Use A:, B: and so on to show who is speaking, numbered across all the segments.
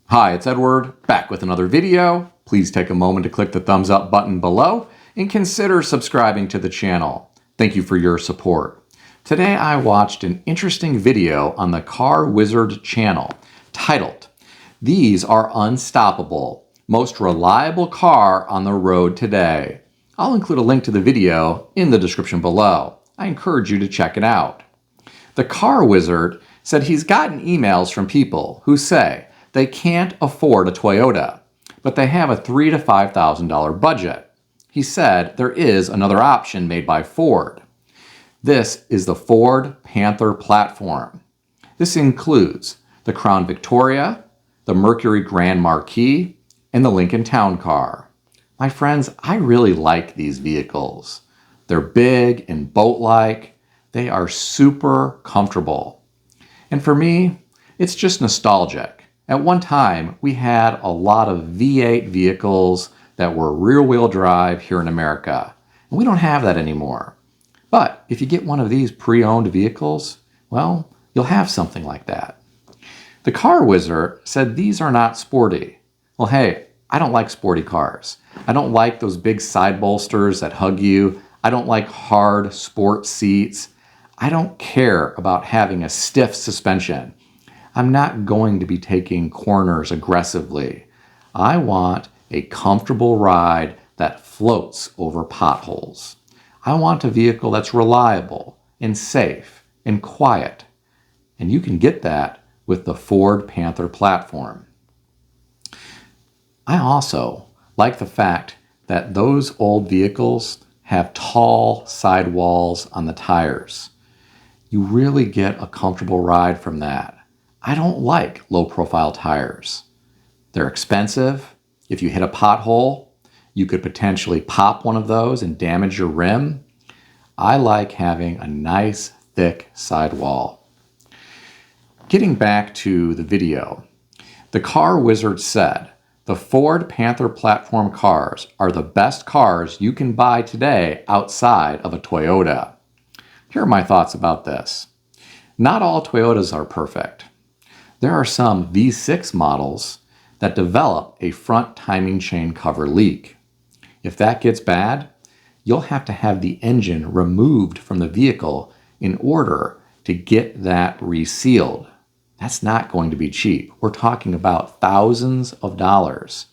A: Hi, it's Edward, back with another video. Please take a moment to click the thumbs up button below and consider subscribing to the channel. Thank you for your support. Today I watched an interesting video on the Car Wizard channel titled, "These are unstoppable, most reliable car on the road today." I'll include a link to the video in the description below. I encourage you to check it out. The Car Wizard said he's gotten emails from people who say they can't afford a Toyota, but they have a $3,000 to $5,000 budget. He said there is another option made by Ford. This is the Ford Panther platform. This includes the Crown Victoria, the Mercury Grand Marquis, and the Lincoln Town Car. My friends, I really like these vehicles. They're big and boat-like. They are super comfortable. And for me, it's just nostalgic. At one time, we had a lot of V8 vehicles that were rear-wheel drive here in America. And we don't have that anymore. But if you get one of these pre-owned vehicles, well, you'll have something like that. The Car Wizard said these are not sporty. Well, hey, I don't like sporty cars. I don't like those big side bolsters that hug you. I don't like hard sport seats. I don't care about having a stiff suspension. I'm not going to be taking corners aggressively. I want a comfortable ride that floats over potholes. I want a vehicle that's reliable and safe and quiet. And you can get that with the Ford Panther platform. I also like the fact that those old vehicles have tall sidewalls on the tires. You really get a comfortable ride from that. I don't like low-profile tires. They're expensive. If you hit a pothole, you could potentially pop one of those and damage your rim. I like having a nice, thick sidewall. Getting back to the video, the Car Wizard said, the Ford Panther platform cars are the best cars you can buy today outside of a Toyota. Here are my thoughts about this. Not all Toyotas are perfect. There are some V6 models that develop a front timing chain cover leak. If that gets bad, you'll have to have the engine removed from the vehicle in order to get that resealed. That's not going to be cheap. We're talking about thousands of dollars.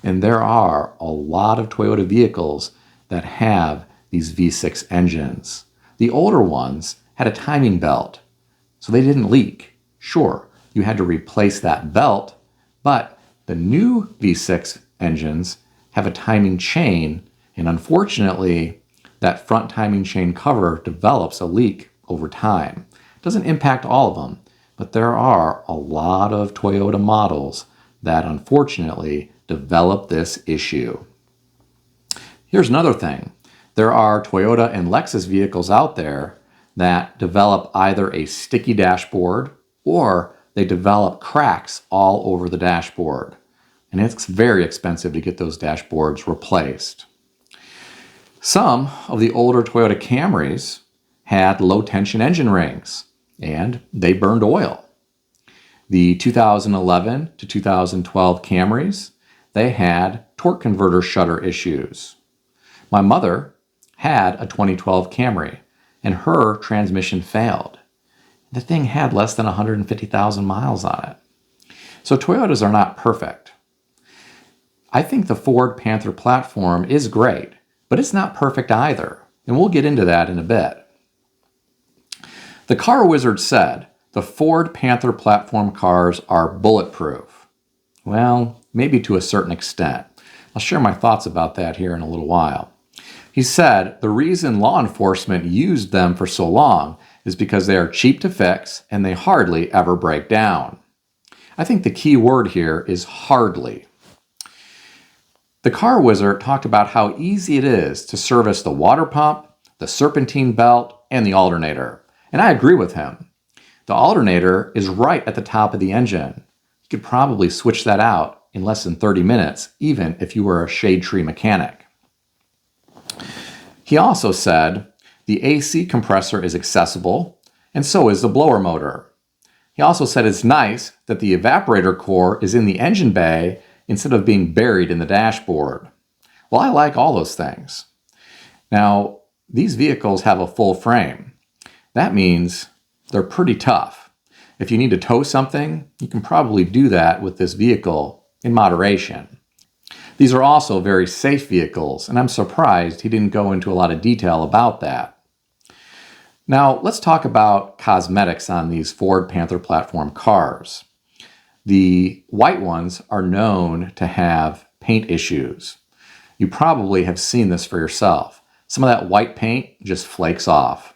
A: And there are a lot of Toyota vehicles that have these V6 engines. The older ones had a timing belt, so they didn't leak. Sure, you had to replace that belt, but the new V6 engines have a timing chain, and unfortunately, that front timing chain cover develops a leak over time. It doesn't impact all of them, but there are a lot of Toyota models that unfortunately develop this issue. Here's another thing. There are Toyota and Lexus vehicles out there that develop either a sticky dashboard or they develop cracks all over the dashboard. And it's very expensive to get those dashboards replaced. Some of the older Toyota Camrys had low tension engine rings and they burned oil. The 2011 to 2012 Camrys, they had torque converter shutter issues. My mother had a 2012 Camry and her transmission failed. The thing had less than 150,000 miles on it. So Toyotas are not perfect. I think the Ford Panther platform is great, but it's not perfect either. And we'll get into that in a bit. The Car Wizard said the Ford Panther platform cars are bulletproof. Well, maybe to a certain extent. I'll share my thoughts about that here in a little while. He said the reason law enforcement used them for so long is because they are cheap to fix and they hardly ever break down. I think the key word here is hardly. The Car Wizard talked about how easy it is to service the water pump, the serpentine belt, and the alternator. And I agree with him. The alternator is right at the top of the engine. You could probably switch that out in less than 30 minutes, even if you were a shade tree mechanic. He also said the AC compressor is accessible, and so is the blower motor. He also said it's nice that the evaporator core is in the engine bay instead of being buried in the dashboard. Well, I like all those things. Now, these vehicles have a full frame. That means they're pretty tough. If you need to tow something, you can probably do that with this vehicle in moderation. These are also very safe vehicles, and I'm surprised he didn't go into a lot of detail about that. Now, let's talk about cosmetics on these Ford Panther platform cars. The white ones are known to have paint issues. You probably have seen this for yourself. Some of that white paint just flakes off.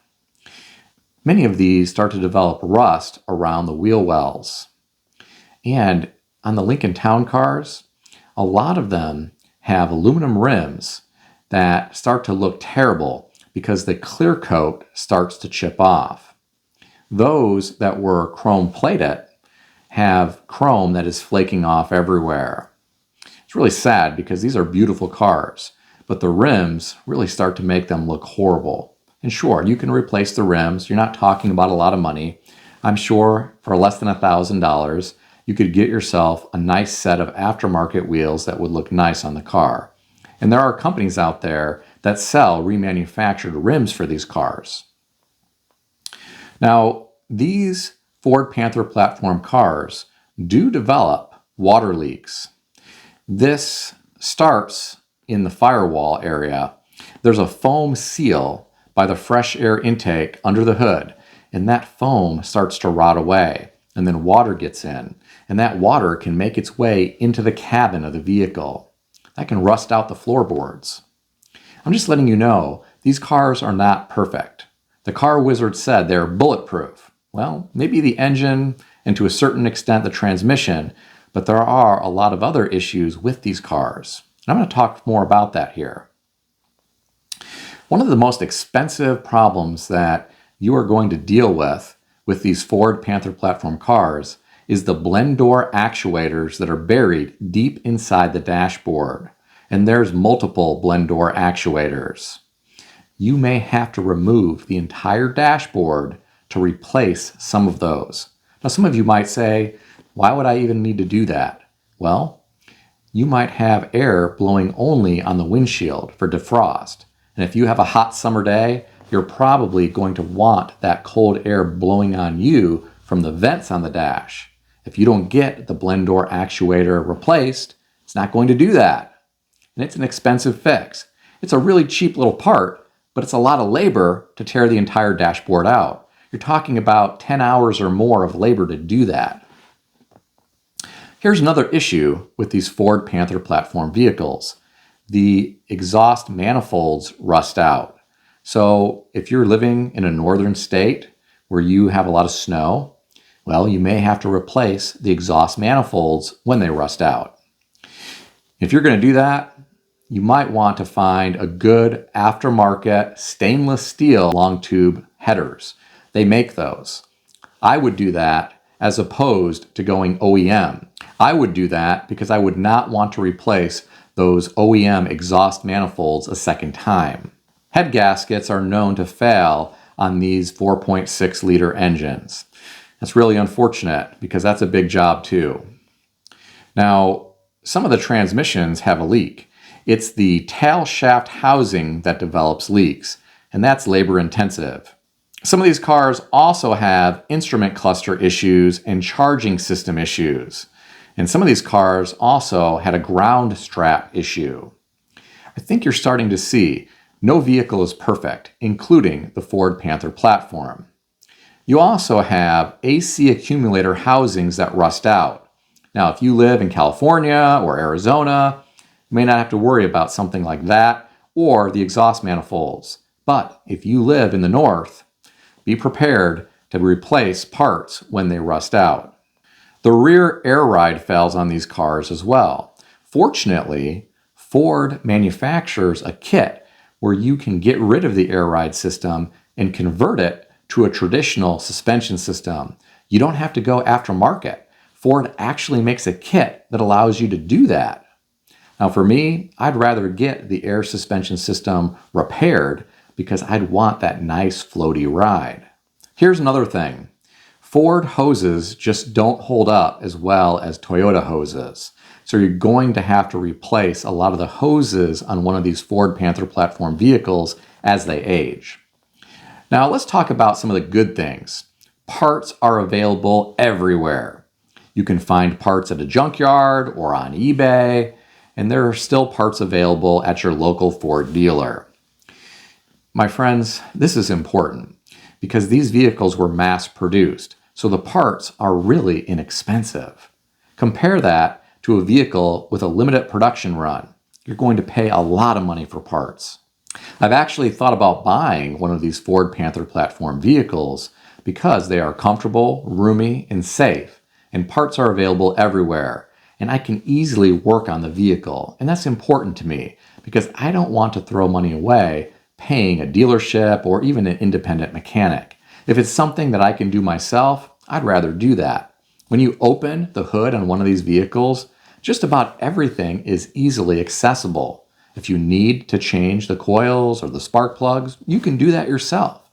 A: Many of these start to develop rust around the wheel wells. And on the Lincoln Town cars, a lot of them have aluminum rims that start to look terrible because the clear coat starts to chip off. Those that were chrome plated have chrome that is flaking off everywhere. It's really sad because these are beautiful cars, but the rims really start to make them look horrible. And sure, you can replace the rims. You're not talking about a lot of money. I'm sure for less than $1,000, you could get yourself a nice set of aftermarket wheels that would look nice on the car. And there are companies out there that sell remanufactured rims for these cars. Now, these Ford Panther platform cars do develop water leaks. This starts in the firewall area. There's a foam seal by the fresh air intake under the hood, and that foam starts to rot away, and then water gets in, and that water can make its way into the cabin of the vehicle. That can rust out the floorboards. I'm just letting you know, these cars are not perfect. The car wizard said they're bulletproof. Well, maybe the engine and to a certain extent the transmission, but there are a lot of other issues with these cars. And I'm going to talk more about that here. One of the most expensive problems that you are going to deal with these Ford Panther platform cars is the blend door actuators that are buried deep inside the dashboard. And there's multiple blend door actuators. You may have to remove the entire dashboard to replace some of those. Now, some of you might say, why would I even need to do that? Well, you might have air blowing only on the windshield for defrost. And if you have a hot summer day, you're probably going to want that cold air blowing on you from the vents on the dash. If you don't get the blend door actuator replaced, it's not going to do that. And it's an expensive fix. It's a really cheap little part, but it's a lot of labor to tear the entire dashboard out. You're talking about 10 hours or more of labor to do that. Here's another issue with these Ford Panther platform vehicles. The exhaust manifolds rust out. So if you're living in a northern state where you have a lot of snow, well, you may have to replace the exhaust manifolds when they rust out. If you're going to do that, you might want to find a good aftermarket stainless steel long tube headers. They make those. I would do that as opposed to going OEM. I would do that because I would not want to replace those OEM exhaust manifolds a second time. Head gaskets are known to fail on these 4.6 liter engines. That's really unfortunate because that's a big job too. Now, some of the transmissions have a leak. It's the tail shaft housing that develops leaks, and that's labor intensive. Some of these cars also have instrument cluster issues and charging system issues. And some of these cars also had a ground strap issue. I think you're starting to see no vehicle is perfect, including the Ford Panther platform. You also have AC accumulator housings that rust out. Now, if you live in California or Arizona, you may not have to worry about something like that or the exhaust manifolds. But if you live in the north, be prepared to replace parts when they rust out. The rear air ride fails on these cars as well. Fortunately, Ford manufactures a kit where you can get rid of the air ride system and convert it to a traditional suspension system. You don't have to go aftermarket. Ford actually makes a kit that allows you to do that. Now for me, I'd rather get the air suspension system repaired because I'd want that nice floaty ride. Here's another thing. Ford hoses just don't hold up as well as Toyota hoses. So you're going to have to replace a lot of the hoses on one of these Ford Panther platform vehicles as they age. Now let's talk about some of the good things. Parts are available everywhere. You can find parts at a junkyard or on eBay, and there are still parts available at your local Ford dealer. My friends, this is important because these vehicles were mass produced, so the parts are really inexpensive. Compare that to a vehicle with a limited production run. You're going to pay a lot of money for parts. I've actually thought about buying one of these Ford Panther platform vehicles because they are comfortable, roomy, and safe, and parts are available everywhere, and I can easily work on the vehicle, and that's important to me because I don't want to throw money away paying a dealership or even an independent mechanic. If it's something that I can do myself, I'd rather do that. When you open the hood on one of these vehicles, just about everything is easily accessible. If you need to change the coils or the spark plugs, you can do that yourself.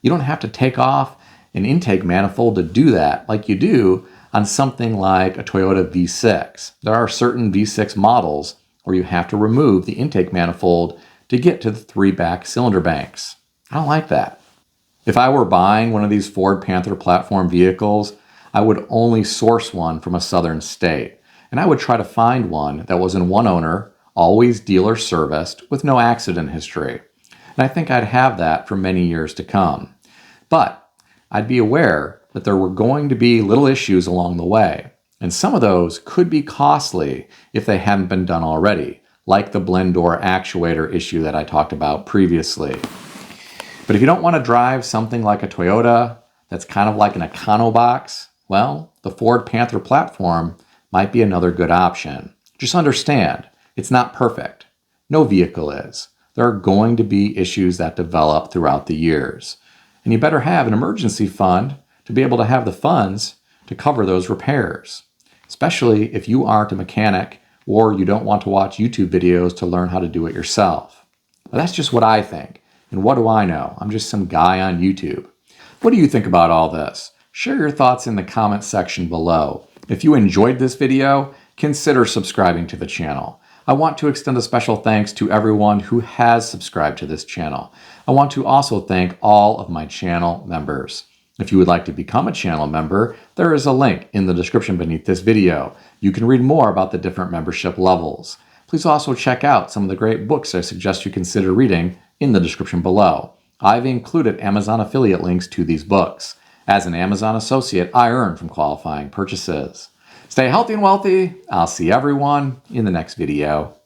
A: You don't have to take off an intake manifold to do that like you do on something like a Toyota V6. There are certain V6 models where you have to remove the intake manifold to get to the 3 back cylinder banks. I don't like that. If I were buying one of these Ford Panther platform vehicles, I would only source one from a southern state, and I would try to find one that was in one owner, always dealer serviced, with no accident history. And I think I'd have that for many years to come. But I'd be aware that there were going to be little issues along the way, and some of those could be costly if they hadn't been done already, like the blend door actuator issue that I talked about previously. But if you don't want to drive something like a Toyota that's kind of like an econobox, well, the Ford Panther platform might be another good option. Just understand, it's not perfect. No vehicle is. There are going to be issues that develop throughout the years. And you better have an emergency fund to be able to have the funds to cover those repairs, especially if you aren't a mechanic or you don't want to watch YouTube videos to learn how to do it yourself. But that's just what I think. And what do I know? I'm just some guy on YouTube. What do you think about all this? Share your thoughts in the comment section below. If you enjoyed this video, consider subscribing to the channel. I want to extend a special thanks to everyone who has subscribed to this channel. I want to also thank all of my channel members. If you would like to become a channel member, there is a link in the description beneath this video. You can read more about the different membership levels. Please also check out some of the great books I suggest you consider reading in the description below. I've included Amazon affiliate links to these books. As an Amazon associate, I earn from qualifying purchases. Stay healthy and wealthy. I'll see everyone in the next video.